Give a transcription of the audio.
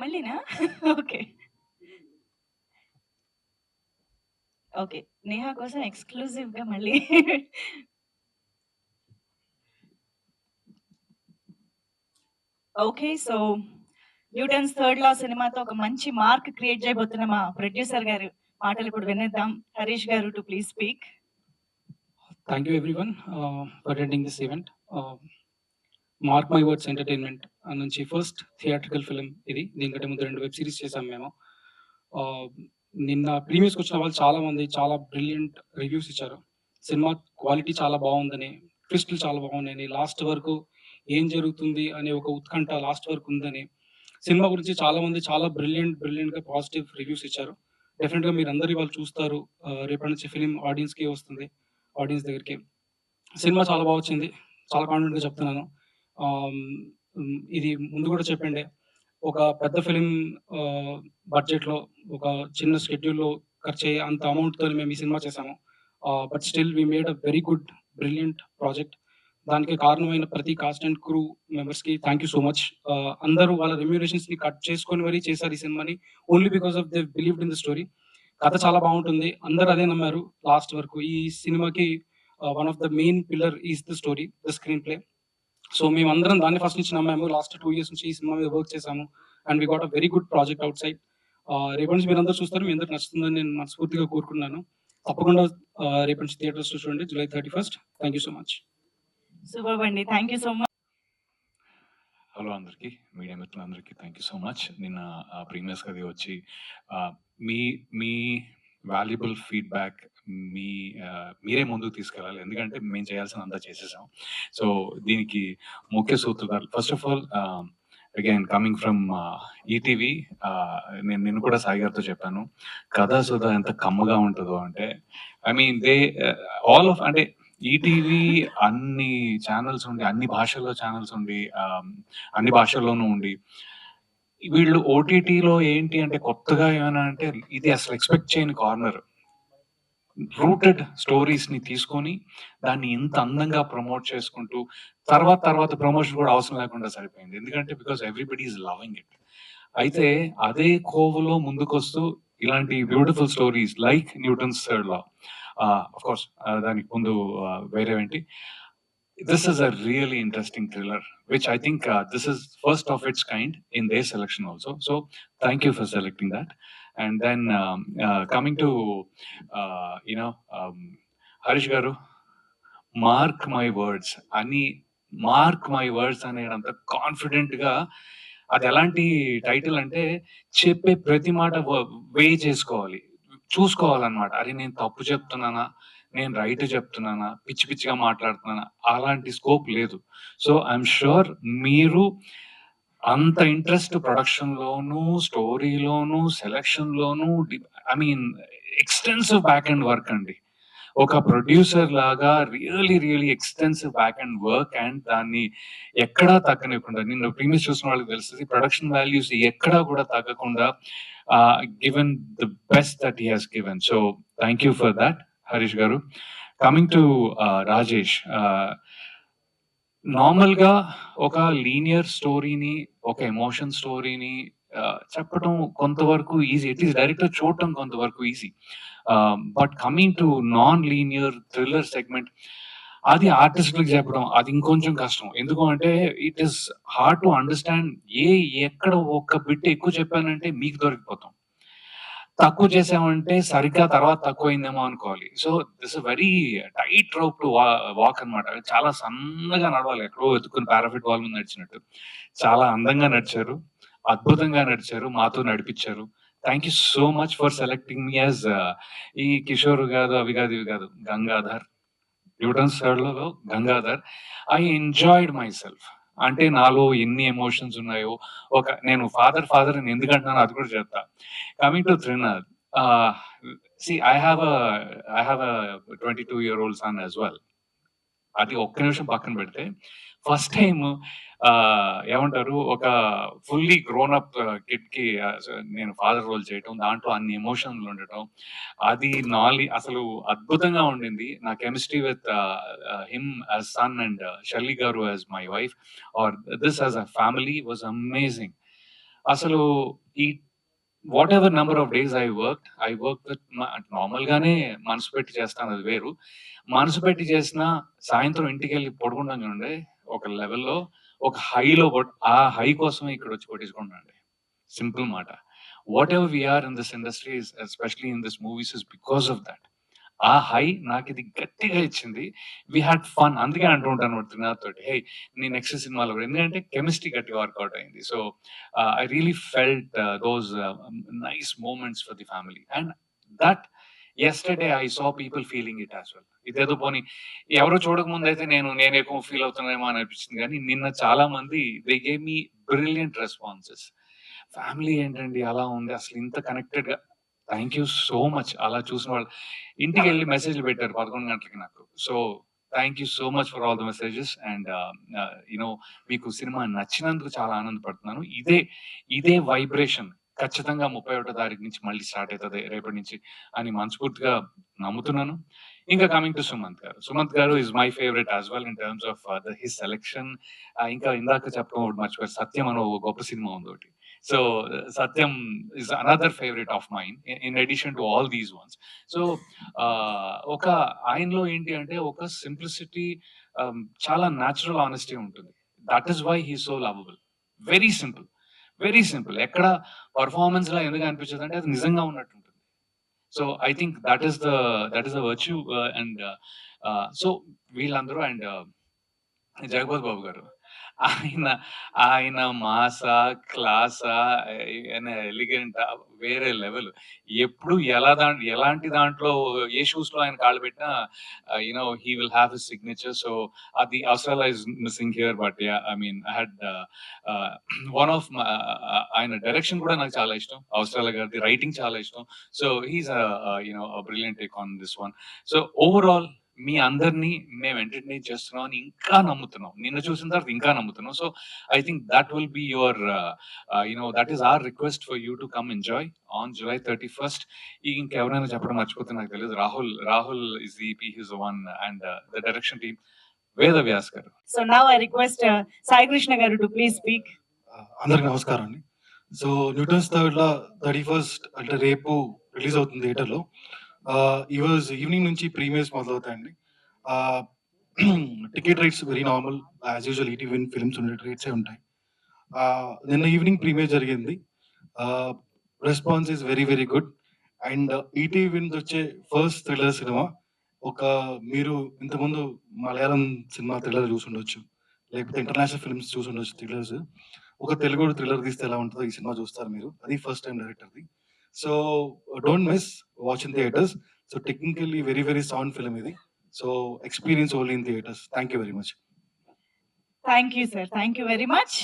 మళ్ళీనా? Okay. Okay. Neha కోసం ఎక్స్‌క్లూజివ్‌గా మళ్ళీ. Okay. So, 'Newton's third law' సినిమాతో ఒక మంచి మార్క్ క్రియేట్ చేయబోతున్న మా ప్రొడ్యూసర్ గారి మాటలు ఇప్పుడు వినేద్దాం. హరీష్ గారు to please speak. Thank you everyone for attending this event. Mark my words entertainment నుంచి ఫస్ట్ థియేట్రికల్ ఫిల్మ్ ఇది. దీనికంటే ముందు 2 వెబ్ సిరీస్ చేశాం మేము. నిన్న ప్రీమియర్స్‌కి వచ్చిన వాళ్ళు చాలా మంది చాలా బ్రిలియంట్ రివ్యూస్ ఇచ్చారు. సినిమా క్వాలిటీ చాలా బావుందని, ట్విస్టులు చాలా బాగున్నాయని, లాస్ట్ వరకు ఏం జరుగుతుంది అనే ఒక ఉత్కంఠ లాస్ట్ వరకు ఉందని, సినిమా గురించి చాలా మంది చాలా బ్రిలియంట్‌గా పాజిటివ్ రివ్యూస్ ఇచ్చారు. డెఫినిట్‌గా మీరందరూ ఇవాళ చూస్తారు. రేపటి నుంచి ఫిల్మ్ ఆడియన్స్‌కి వస్తుంది. ఆడియన్స్ దగ్గరికి. సినిమా చాలా బా వచ్చింది. చాలా కాన్ఫిడెంట్‌గా చెప్తున్నాను. ఇది ముందు గూడా చెప్పిండే. ఒక పెద్ద ఫిల్మ్ ఆహ్, బడ్జెట్‌లో ఒక చిన్న షెడ్యూల్‌లో ఖర్చయ్యే అంత అమౌంట్‌తోని మేము ఈ సినిమా చేశాము. But still we made a very good brilliant project. దానికి కారణమైన ప్రతి కాస్ట్ అండ్ క్రూ మెంబర్స్‌కి థాంక్ యూ సో మచ్. అందరూ వాళ్ళ రెమ్యూనరేషన్స్‌ని కట్ చేసుకొని మరీ చేశారు ఈ సినిమాని. Only because of they believed in the story. కథ చాలా బావుంటుంది. అందరూ అదే నమ్మారు లాస్ట్ వరకు. ఈ సినిమాకి one of the main pillar is the story, the screen play. So మేమందరం దాన్ని ఫస్ట్ నుంచి నమ్మాము. లాస్ట్ 2 ఇయర్స్ నుంచి ఈ సినిమా మీద వర్క్ చేశాము. And we got a very good project outside. రేపటి నుంచి మీరందరూ చూస్తారు. మీ అందరికి నచ్చుతుందని నేను మనస్ఫూర్తిగా కోరుకుంటున్నాను. తప్పకుండా రేపటి నుంచి థియేటర్స్‌లో చూడండి. July 31. Thank you so much. Superb అండి. Thank you so much. Hello అందరికీ, మీడియా మిత్రులందరికీ థ్యాంక్ యూ సో మచ్. నిన్న ప్రీమియర్స్‌కి అది వచ్చి మీ మీ వాల్యుబుల్ ఫీడ్‌బ్యాక్ మీరే ముందుకు తీసుకెళ్ళాలి. ఎందుకంటే మేము చేయాల్సినంతా చేసేసాం. సో దీనికి ముఖ్య సూత్రధారులు first of all again coming from ETV, నేను నిన్ను కూడా సాయి గారితో చెప్పాను, కథా సుధా ఎంత కమ్మగా ఉంటుందో అంటే, I mean they all of అంటే ఈటీవీ అన్ని ఛానల్స్ ఉండి, అన్ని భాషల్లో ఛానల్స్ ఉండి, అన్ని భాషల్లోనూ ఉండి, వీళ్ళు ఓటీటీలో ఏంటి అంటే కొత్తగా ఏమైనా అంటే ఇది అసలు ఎక్స్పెక్ట్ చేయని కార్నర్. రూటెడ్ స్టోరీస్ ని తీసుకొని దాన్ని ఇంత అందంగా ప్రమోట్ చేసుకుంటూ తర్వాత ప్రమోషన్ కూడా అవసరం లేకుండా సరిపోయింది. ఎందుకంటే because everybody is loving it. అయితే అదే కోవలో ముందుకొస్తూ ఇలాంటి beautiful stories like Newton's third law, of course దానికి ముందు వేరేవేంటి, this is a really interesting thriller, which I think this is first of its kind in their selection also. So thank you for selecting that. And then coming to Harish garu, mark my words అని, mark my words అనేదంత confident గా, అది ఎలాంటి title అంటే చెప్పే ప్రతి మాట వే చేసుకోవాలి, చూసుకోవాలన్నమాట. అరే నేను తప్పు చెప్తున్నానా, నేను రైట్ చెప్తున్నానా, పిచ్చి పిచ్చిగా మాట్లాడుతున్నానా, అలాంటి స్కోప్ లేదు. సో ఐఎమ్ షూర్ మీరు అంత ఇంట్రెస్ట్ ప్రొడక్షన్ లోను, స్టోరీలోను, సెలెక్షన్ లోను, I mean extensive back and work అండి. ఒక ప్రొడ్యూసర్ లాగా really extensive back and work, and దాన్ని ఎక్కడా తగ్గనివ్వకుండా, నిన్న ప్రీమియస్ చూసిన వాళ్ళకి తెలుస్తుంది, ప్రొడక్షన్ వాల్యూస్ ఎక్కడా కూడా తగ్గకుండా given the best that he has given. So thank you for that Harish garu. Coming to Rajesh, normal గా ఒక లీనియర్ స్టోరీని, ఒక ఎమోషన్ స్టోరీని చెప్పడం కొంతవరకు ఈజీ, అట్లీస్ట్ డైరెక్టర్ చూడటం కొంతవరకు easy. But coming to non linear thriller segment, అది ఆర్టిస్టులకు చెప్పడం అది ఇంకొంచెం కష్టం. ఎందుకు అంటే it is hard to understand. ఎక్కడ ఒక్క బిట్ ఎక్కువ చెప్పానంటే మీకు దొరికిపోతాం, తక్కువ చేసామంటే సరిగ్గా తర్వాత తక్కువైందేమో అనుకోవాలి. So this very tight rope to walk అనమాట. చాలా సన్నగా నడవాలి, ఎక్కడో ఎత్తుకుని పారాఫిట్ వాల్ మీద నడిచినట్టు. చాలా అందంగా నడిచారు, అద్భుతంగా నడిచారు, మాతో నడిపించారు. Thank you so much for selecting me as ఈ కిషోర్ కాదు, అవి కాదు, ఇవి కాదు, గంగాధర్, న్యూటన్స్ థర్డ్ లో Gangadhar. I enjoyed my self. అంటే నాలో ఎన్ని ఎమోషన్స్ ఉన్నాయో, నేను ఫాదర్ అని ఎందుకంటున్నాను అది కూడా చెప్తా. Coming to Trinath, I have a 22-year-old son as well. అది ఒక్క నిమిషం పక్కన పెడితే, ఫస్ట్ టైం ఏమంటారు, ఒక ఫుల్లీ గ్రోన్ అప్ కిడ్ కి నేను ఫాదర్ రోల్ చేయటం, దాంట్లో అన్ని ఎమోషన్లు ఉండటం, అది అసలు అద్భుతంగా ఉండింది. నా chemistry with him as son and Shalli garu as my wife, or this as a family was amazing. అసలు ఈ whatever number of days I work with normal గానే మనసు పెట్టి చేస్తాను, అది వేరు. మనసు పెట్టి చేసిన సాయంత్రం ఇంటికి వెళ్ళి పడుకుంటాం చూడండి, ఒక లెవెల్లో ఒక హైలో, ఆ హై కోసమే ఇక్కడ వచ్చి కొట్టించుకుంటానండి. సింపుల్ మాట. Whatever we are in this industry, especially in this movies, is because of that. ఆ హై నాకు ఇది గట్టిగా ఇచ్చింది. We had fun. అందుకే అంటూ ఉంటాను త్రినాథ్ తోటి, హే నీ నెక్స్ట్ సినిమాలో కూడా, ఎందుకంటే కెమిస్ట్రీ గట్టిగా వర్కౌట్ అయింది. So I really felt those nice moments for the family. And that yesterday I saw people feeling it as well. ఇదేదో పోనీ ఎవరో చూడక ముందు అయితే నేను ఎక్కువ ఫీల్ అవుతున్నానేమో అని అనిపించింది, కానీ నిన్న చాలా మంది they gave me brilliant responses. Family ఏంటండి అలా ఉంది, అసలు ఇంత కనెక్టెడ్ గా, థ్యాంక్ యూ సో మచ్. అలా చూసిన వాళ్ళు ఇంటికి వెళ్ళి మెసేజ్లు పెట్టారు 11 గంటలకి నాకు. So thank you so much for all the messages. And you know మీకు సినిమా నచ్చినందుకు చాలా ఆనందపడుతున్నాను. ఇదే వైబ్రేషన్ ఖచ్చితంగా 31వ తారీఖు నుంచి మళ్ళీ స్టార్ట్ అవుతుంది రేపటి నుంచి అని మనస్ఫూర్తిగా నమ్ముతున్నాను. ఇంకా కమింగ్ టు సుమంత్ గారు is my favourite as well in terms of his selection. ఇంకా ఇందాక చెప్పడం మర్చిపోయారు, సత్యం అనే ఒక గొప్ప సినిమా ఉంది ఒకటి. So Satyam is another favourite of mine in addition to all these ones. So ఒక ఆయనలో ఏంటి అంటే ఒక సింప్లిసిటీ, చాలా న్యాచురల్ ఆనెస్టీ ఉంటుంది. That is why he so lovable. Very simple, very simple. ఎక్కడ పర్ఫార్మెన్స్ లా ఎందుకు అనిపించదు అంటే అది నిజంగా ఉన్నట్టు ఉంటుంది. So I think that is the virtue. And so వీళ్ళందరూ, అండ్ జగపతి బాబు గారు, ఆయన మాసా క్లాసా ఎలిగెంట్ వేరే లెవెల్. ఎప్పుడు ఎలాంటి దాంట్లో ఏ షూస్ లో ఆయన కాళ్ళు పెట్టినా you know he will have his signature. So అది Avasarala is missing here. But yeah, I mean I had one of ఆయన డైరెక్షన్ కూడా నాకు చాలా ఇష్టం, అవసరాల గారి రైటింగ్ చాలా ఇష్టం. So he's you know brilliant take on this one. So overall మీ అందరినీ మేము ఎంటర్టైన్ చేస్తున్నాం అని ఇంకా నమ్ముతున్నాం. నిన్న చూసిన తర్వాత ఇంకా నమ్ముతున్నాం. So I think that will be your you know that is our request for you to come enjoy on July 31st. ఇంకెవరైనా చెప్పడం మర్చిపోతే నాకు తెలియదు. Rahul is the EP, his one, and the direction team వేద వ్యాస్ గారు. So now I request Sai Krishna గారు to please speak. అందరికి నమస్కారం అండి. సో న్యూటన్స్ థర్డ్ లా 31st అంటే రేపు రిలీజ్ అవుతుంది థియేటర్లో. ఈ రోజు ఈవినింగ్ నుంచి ప్రీమియర్స్ మొదలవుతాయండి. Ticket rates very normal, as usual ETV films ఉండే రేట్సే ఉంటాయి. నిన్న ఈవినింగ్ ప్రీమియర్ జరిగింది. Response is very very good. And ETV నుంచి వచ్చే ఫస్ట్ థ్రిల్లర్ సినిమా. మీరు ఇంతకుముందు మలయాళం సినిమా థ్రిల్లర్ చూసుండొచ్చు, లేకపోతే ఇంటర్నేషనల్ ఫిల్మ్స్ చూసుండొచ్చు థ్రిల్లర్స్. ఒక తెలుగు థ్రిల్లర్ తీస్తే ఎలా ఉంటుందో ఈ సినిమా చూస్తారు మీరు. అది ఫస్ట్ టైం డైరెక్టర్ది. So don't miss watch in theatres. So technically very very sound film ఇది. So experience only in theatres. Thank you very much. Thank you sir, thank you very much.